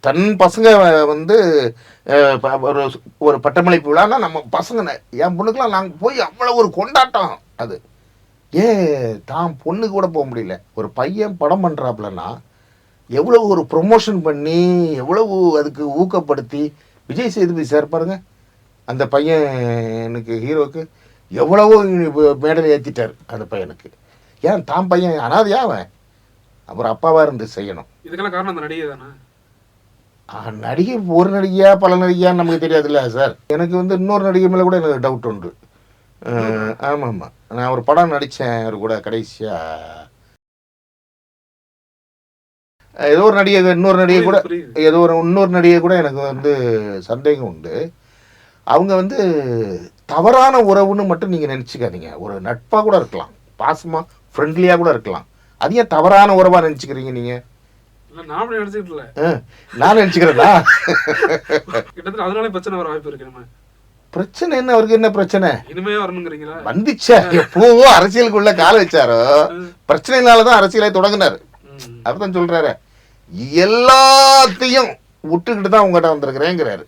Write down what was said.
தன் பசங்க வந்து ஒரு ஒரு பட்டமளிப்பு விழான்னா நம்ம பசங்க என் பொண்ணுக்கெல்லாம் நாங்கள் போய் அவ்வளோ ஒரு கொண்டாட்டம். அது தான் பொண்ணு கூட போக முடியல. ஒரு பையன் படம் பண்ணுறாப்புலன்னா எவ்வளவு ஒரு ப்ரொமோஷன் பண்ணி எவ்வளவு அதுக்கு ஊக்கப்படுத்தி விஜய் சேதுபதி சார் பாருங்க அந்த பையனுக்கு ஹீரோவுக்கு எவ்வளவோ மேடல் ஏற்றிட்டார் அந்த பையனுக்கு. ஏன் தான் பையன் அனாதையா அவன் அப்புறம் அப்பாவாக இருந்து செய்யணும். இதுக்கெல்லாம் காரணம் அந்த நடிகை தானே. நடிகை ஒரு நடிகையா பல நடிகையான்னு நமக்கு தெரியாதுல்ல சார். எனக்கு வந்து இன்னொரு நடிகை மேலே கூட எனக்கு டவுட் உண்டு. ஆமாம் ஆமாம், நான் ஒரு படம் நடித்தேன் அவர் கூட கடைசியாக. ஏதோ ஒரு நடிகை இன்னொரு நடிகை கூட இன்னொரு நடிகை கூட எனக்கு வந்து சந்தேகம் உண்டு. அவங்க வந்து தவறான உறவுன்னு மட்டும் நீங்கள் நினச்சிக்காதீங்க. ஒரு நட்பாக கூட இருக்கலாம், பாசமாக ஃப்ரெண்ட்லியாக கூட இருக்கலாம். அது ஏன் தவறான உறவாக நினச்சிக்கிறீங்க நீங்கள்? நான் நினச்சிக்கிறேன்னா கிட்டத்தட்ட அதனால பிரச்சனை வர வாய்ப்பு இருக்கு. பிரச்சனை என்ன? அவருக்கு என்ன பிரச்சனை இனிமே வரணுங்கிறீங்களா? வந்துச்சா எப்பவோ அரசியலுக்குள்ள கால வச்சாரோ பிரச்சனைனாலதான் அரசியலை தொடங்கினாரு. அப்படிதான் சொல்றாரு. எல்லாத்தையும் விட்டுக்கிட்டு தான் உங்ககிட்ட வந்திருக்கிறேங்கிறாரு.